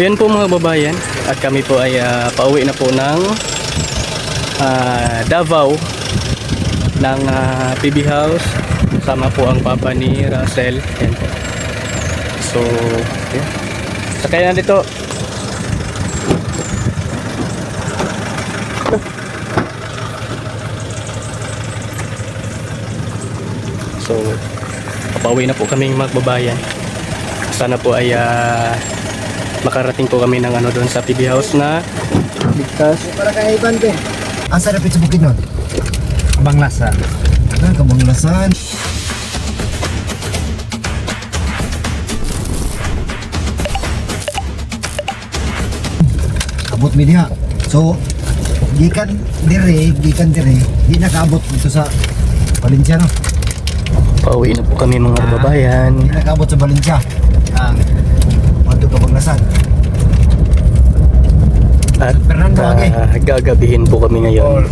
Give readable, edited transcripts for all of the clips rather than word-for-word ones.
Yan po mga babayan, at kami po ay pauwi na po ng Davao ng PB House. Kasama po ang papa ni Russell. Yan po. So, yan. Sakay na dito. So, papauwi na po kaming magbabayan. Sana po ay makarating po kami ng doon sa PB House na ligtas. Para kay Ivan be. Ang sarap sa bukid nun. Kabanglasan. Kabanglasan. Abot mi diha. So gikan dire, di nakaabot dito sa Valencia no. Pauwi na po kami mga babayan. Di nakaabot sa Valencia. Ang Kabanglasan. At Fernando, gagabihin po kami ngayon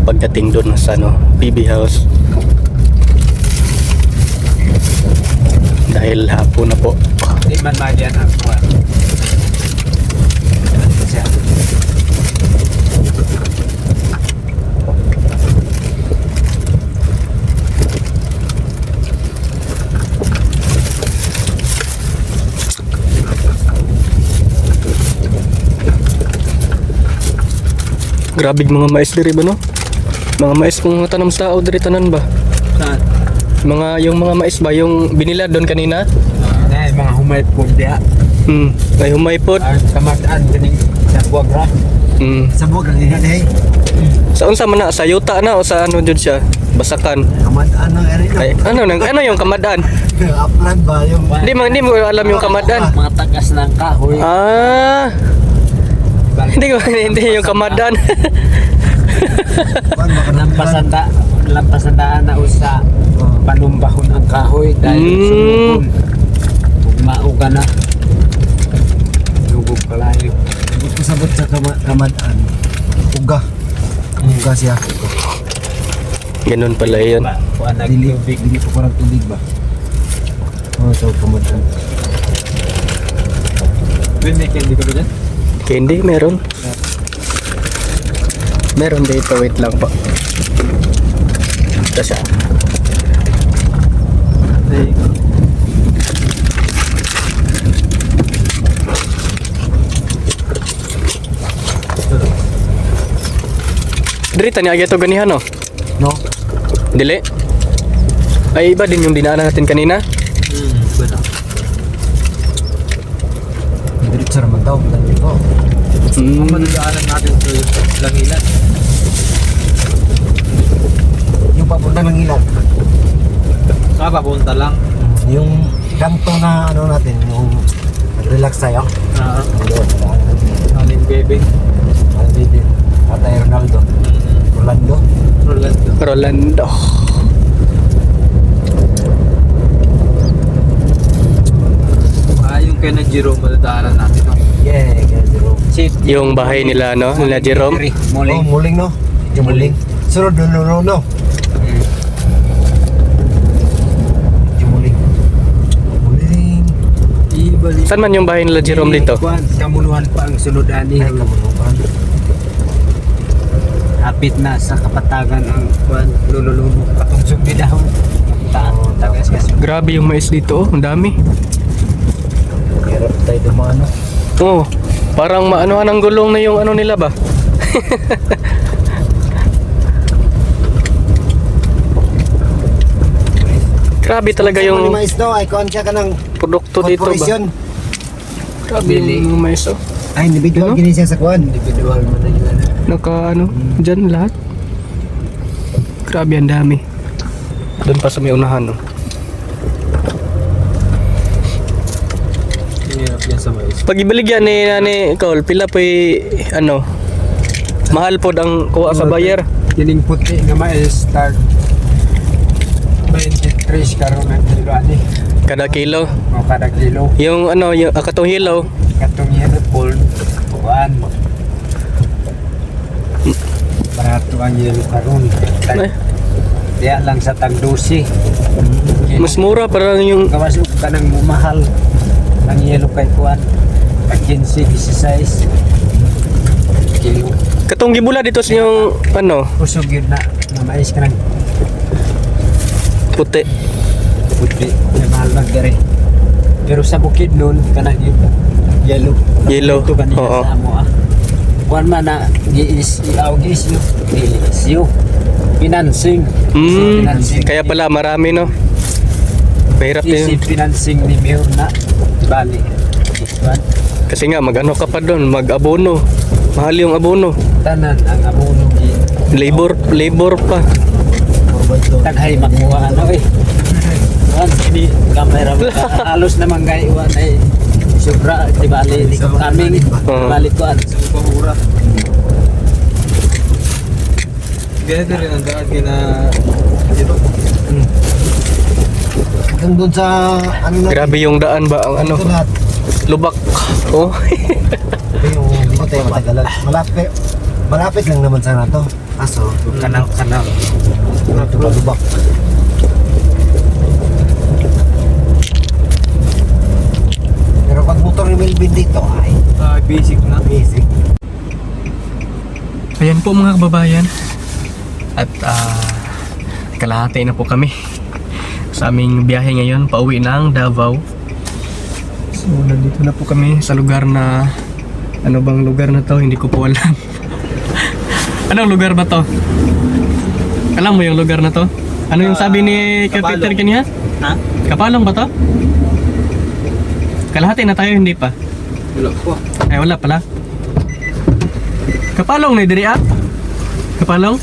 pagdating doon sa PB House. Dahil hapon na po. Di man madian ako. Grabe mga mais diri ba no? Mga mais kung tanam sa tao diri tanan ba? Saan? Yung mga mais ba yung binila doon kanina? Ay, mga humay po diya. Ay humay pod. Ang kamadaan kining sa buwag ra. Sa buwag lang diha diha. Sa unsa man na sa yuta na o sa jud siya? Basakan. Kamadaan ng area. Ay, ano yung kamadaan? Upland ba yung Hindi mo alam yung kamadaan. Mga tagas ng kahoy. Hindi yung kamadaan. Lampasandaan na usa panumbahon ang kahoy dahil sumukon. Ug mauga na. Lubog kalayo. Pasabot sa kamadaan. Uga. Uga siya. Ganun pala yun. Kuan Dili nagtubig. dili pa parang tubig ba? Oh, so kamadaan. May candy ko dyan? Candy meron. Meron dito, wait lang po. Ito siya. Diri tani agad to ganihan no? No? Dili? Ay iba din yung dinaanan natin kanina. Betul. Diretso naman daw. Dito. Ang madadaanan natin ito Langilan. Yung papunta ng ilan. Saka papunta lang. Yung kanto na natin, yung relax tayo. Aling bebe. Alvin, Atay Ronaldo. Rolando. Rolando. Yung kay na Jerome madadaanan natin. No? Yeah, kaya Jerome. Yung bahay nila no, nila Jerome. Oh, muling no? Yung muling. Sunod no. Yung muling. Muling. Ibalik. Saan man yung bahay nila Jerome dito? Kamunuhan pa ang sunod ani. Ay, kamunuhan. Hapit na sa kapatagan ang kuan lululubo katong sumidahon. Tagas kasi. Grabe yung mais dito, ang dami. Hirap tayo dumano. Oh, parang maanohan ang gulong na yung nila ba? Grabe talaga yung mais no, ay konsya ka ng produkto dito ba? corporation. Grabe yung mais oh. Ay, individual gini siya sa kuan. Individual mo na yun. Naka dyan lahat. Grabe ang dami. Doon pa sa may unahan no. Hirap yan sa mais. Pag ibaligyan ni Cole, pila po'y mahal po ang kuha sa bayar. Kining puti nga mais start 23 karon ang kilo ani. Kada kilo. O kada kilo. Yung yung akatong hilaw. Katong yan full kuan. Barato ang yelo karon. Ay, Diya lang sa tag 12. mas mura parang yung Kawas ka nang mahal ang yelo kay kuan. 15, 16 kilo. Katong gibula dito sa yung ano, Kusog yun na mais ka ng puti. puti na mahal magdari. Pero sa bukid nun, kanang yun, yellow. Yellow, Ito kanina oo. sa amo Kuan man na giis yun. Financing. Financing. Kaya pala marami no. Mahirap Easy din. financing ni Mayor na bali. This one. Kasi nga mag-ano ka pa doon, mag-abono. Mahal yung abono. Tanan ang abono Labor pa. taghay magmuha ano eh. Wan ini kamera mo halos naman gayuan ay sobra di bali kaming balik ko an pahura. Ganito rin ang daan kina dito. Hanggang doon sa ano na. Grabe yung daan ba ang ano, Ito lahat. lubak. Oh. Yung hindi ko tayo matagalan. Malapit lang naman sana to. Aso, Kanal lubak. Pero pag motor ni Melvin dito ay Basic na. basic. Ayan po mga kababayan. At kalahati na po kami sa aming biyahe ngayon pauwi ng Davao. So nandito na po kami sa lugar na ano bang lugar na to? Hindi ko po alam. Anong lugar ba to? Alam mo yung lugar na to? Ano yung sabi ni Kapiter kanina? Ha? Kapalong ba to? Kalahati na tayo, hindi pa. Wala ko. Ay wala pala. Kapalong na diri ah? Kapalong?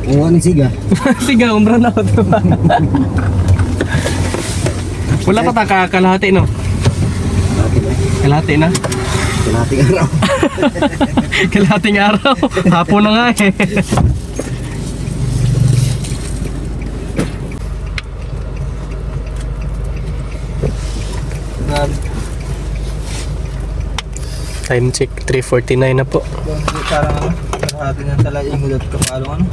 Ang ano siga? Sige, umbra na ako ito. Wala pa ta kalahati no? Kalahati na. Kalating araw. Kalahating araw. Hapon na nga eh. Time check 3:49 na po. Parang kalahati ng Talaingod at Kapalong ano.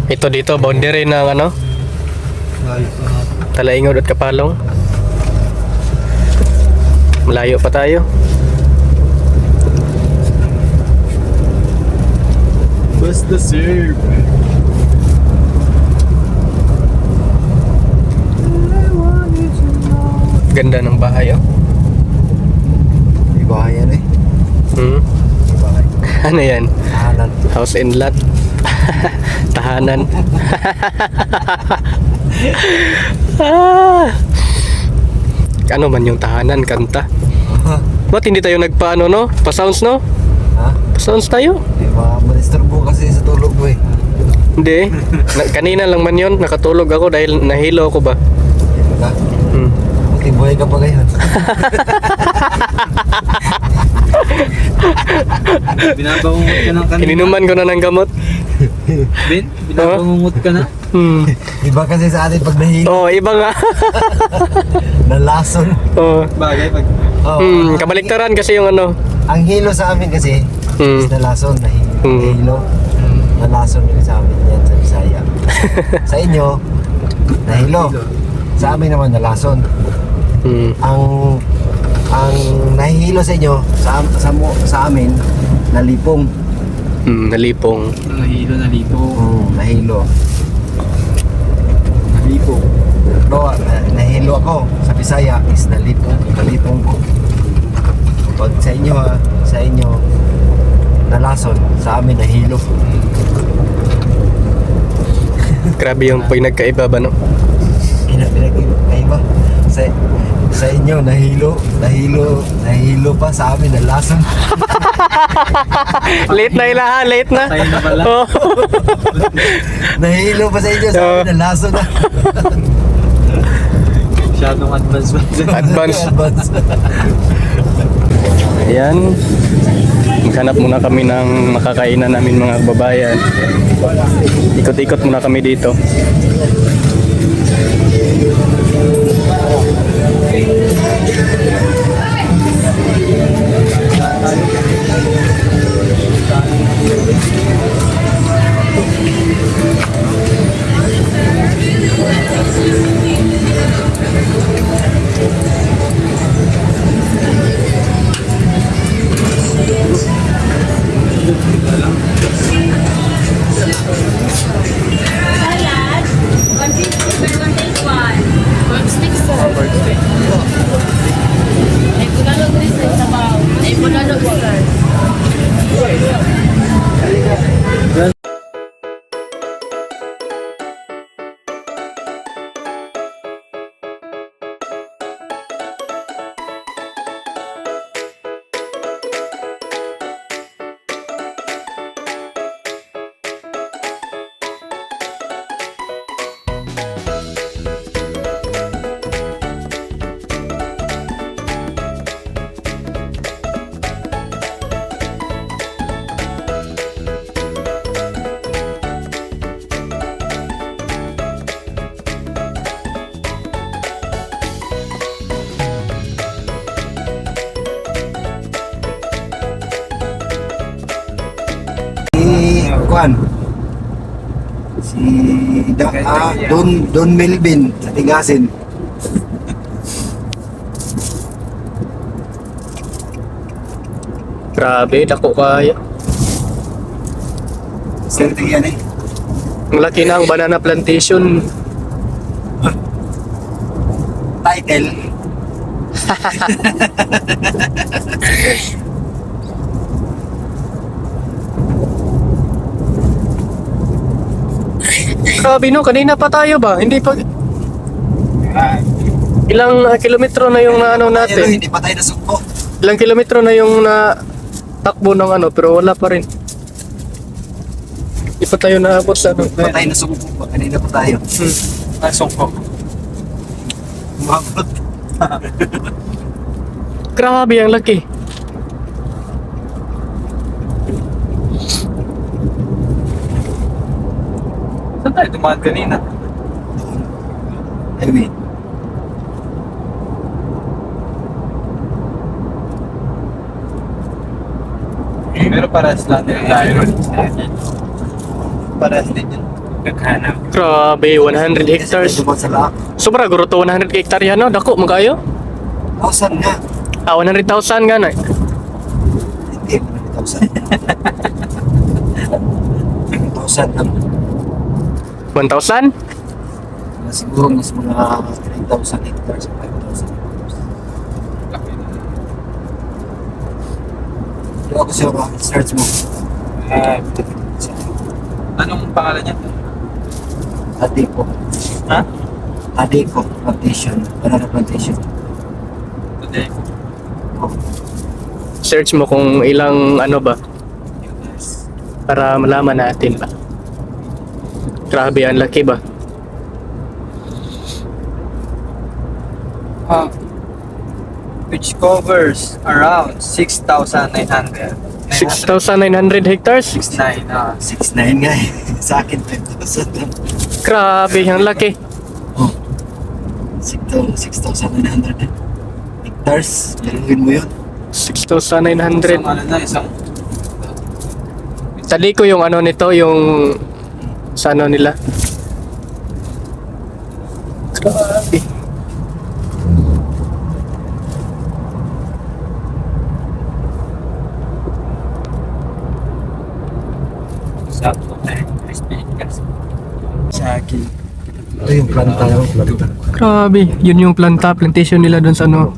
Ito dito boundary ng ano, Ayos na. Talaingod at Kapalong. Malayo pa tayo. Basta serve. Ganda ng bahay oh. Iba yan eh. Iba yan. Ano yan? Tahanan. House and lot. Tahanan. Ano man yung tahanan, kanta. Ba't hindi tayo nagpaano no? Pa-sounds no? Ha? Pa-sounds tayo? Diba, madisturbo kasi sa tulog ko eh. Hindi. Kanina lang man yun, nakatulog ako dahil nahilo ako ba? Diba ka? Hmm. Buti buhay ka pa ngayon. Binabangungot ka ng kanina. Ininuman ko na ng gamot. Ben, binabangungot ka na. Hmm. Iba kasi sa atin pag nahilo, Oh, iba nga. nalason. Oh. Bagay pag Oh, Kabaliktaran kasi yung ano. ang hilo sa amin kasi is nalason. Nahilo. Nalason yun sa amin yan sa Bisaya. Sa inyo, nahilo. Sa amin naman nalason. Hmm. Ang nahihilo sa inyo, sa amin, nalipong. Nalipong. nahilo na lipo. Nahilo. Nalipo. Pero nahilo ako sa Bisaya is nalipong ko. Pag sa inyo nalason, sa amin nahilo. Grabe yung pinagkaiba ba no? Pinagkaiba. Sa inyo nahilo pa, sa amin nalason. Late na ilahan, late na. Tayo na pala. Oh. Nahilo pa sa inyo, sa amin nalason na. Masyadong advance ba? Advance. Ayan. Maghanap muna kami ng makakainan namin mga kababayan. Ikot-ikot muna kami dito. Kwan. Si Don Melvin sa Tigasin. Grabe, dako kaya. Swerte yan eh. Ang laki ng banana plantation. Title. Grabe no, kanina pa tayo ba? Hindi pa... Ilang kilometro na yung na, ano Pero natin? hindi pa tayo nasugpo. Ilang kilometro na yung na takbo ng ano, pero wala pa rin. Hindi pa tayo naabot sa ano. Hindi pa tayo nasugpo. Kanina pa tayo. Nasungko. Umabot. Grabe, ang laki. Saan tayo dumaan kanina? Highway. Pero parehas lang din tayo. Parehas din yun. Naghanap. Grabe, 100 hectares. Dumaan sa laak. Sobra, guro to 100 hectare yan, no? Dako, magayo? 1,000 nga. 100,000 nga na. Hindi, 1,000. 1,000 lang. 1,000? Siguro mas mga 3,000 hectares o 5,000 hectares. Ito ako siya ba? Search mo. Anong pangalan niya? Adeco. Ha? Adeco Plantation. Banana Plantation. Today. Oh. Search mo kung ilang ano ba, para malaman natin ba. Grabe, ang laki ba? Which covers around 6,900. 6,900 hectares? 6,900. 6,900 nga eh. Sa akin 5,000 lang. Grabe, ang laki. Oh. 6,900 hectares. Galuhin mo yun. 6,900. Isang ano na, isang Tali ko yung ano nito, yung sa ano nila. Grabe. sakto tayo. Sa akin. Ito yung planta yung planta. Grabe, yun yung plantation nila doon sa ano.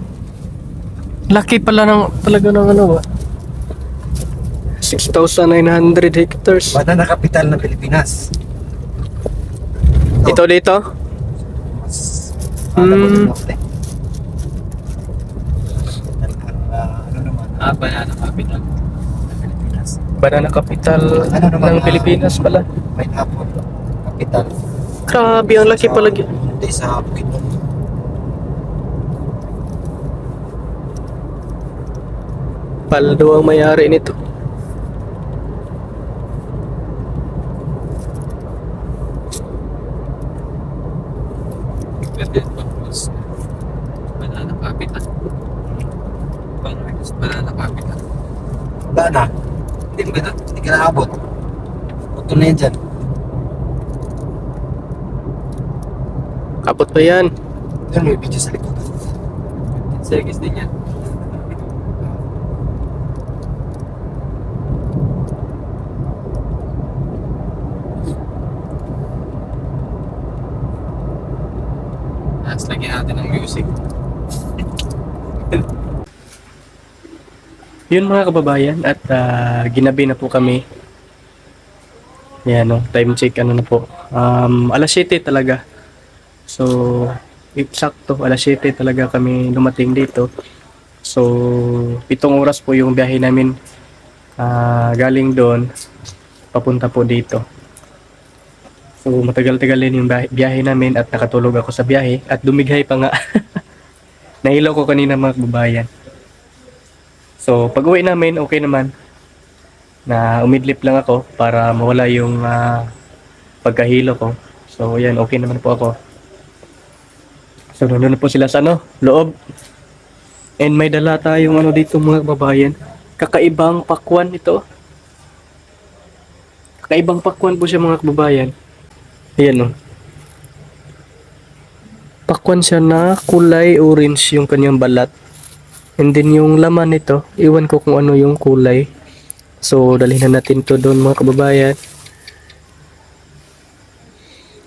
Laki pala ng talaga ng ano ba? 6,900 hectares. Banana capital ng Pilipinas. Ito dito? Hmm. Ano naman? Banana capital. ng Pilipinas. Banana capital Ano naman, ng Pilipinas pala. Pineapple capital. Grabe, ang laki pala. Hindi sa Bukidnon. Paldo ang may-ari nito. Pwede tapos banana capital. Pang-request banana capital. Wala na. Hindi mo ganun? Hindi ka naabot. Huwag na yan dyan. Kapot pa yan. Doon may video sa likod. Seconds din yan. Tapos lagyan natin ng music. Yun mga kababayan, at ginabi na po kami. Yan no, time check ano na po. Alas 7 talaga. So, eksakto alas 7 talaga kami dumating dito. So, 7 oras po yung biyahe namin galing doon papunta po dito. So, matagal-tagal din yung biyahe namin at nakatulog ako sa biyahe at dumighay pa nga. Nahilaw ko kanina mga kababayan. So, pag uwi namin, okay naman. Na umidlip lang ako para mawala yung pagkahilo ko. So, yan, okay naman po ako. So, nandun na po sila sa ano, loob. And may dala tayong ano dito mga kababayan. Kakaibang pakwan ito. Kakaibang pakwan po siya mga kababayan. Ayan o. Pakwan siya na kulay orange yung kanyang balat. And then yung laman nito, iwan ko kung ano yung kulay. So, dalhin na natin to doon mga kababayan.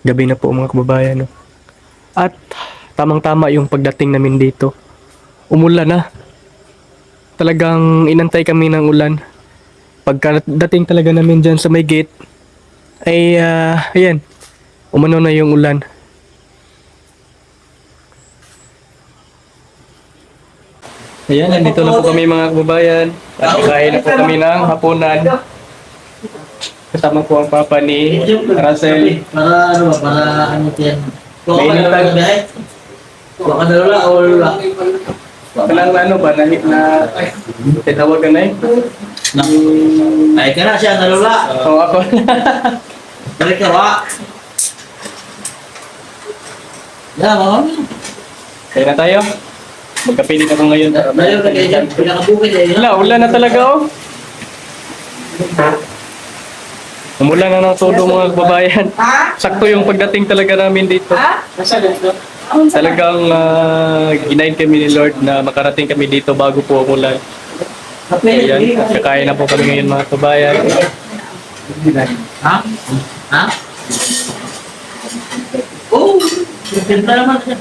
Gabi na po mga kababayan. No? At tamang-tama yung pagdating namin dito. Umulan na. Talagang inantay kami ng ulan. Pagkadating talaga namin dyan sa may gate, ay ayan, umano na yung ulan. Ayan, nandito na po kami mga kababayan. At kain na po kami ng hapunan. Kasama po ang papa ni Russell. Para ano ba? Para ano yan? Mainitan. Baka na lula o lula? Walang ano ba, nahit na tinawag ka na eh. Ay ka na siya, nalula. Oo, ako. Balik ka ba? Yan, mga Kaya na tayo. Magkapilit ako ngayon. Dahil na kayo dyan, pinakabukid eh. Wala, ulan na talaga oh. Umulan na ng todo mga kababayan. Sakto yung pagdating talaga namin dito. Talagang ginayin kami ni Lord na makarating kami dito bago po umulan. Ayan, kakain na po kami ngayon mga kababayan. Ha? Ha? Oh! Ganda naman siya.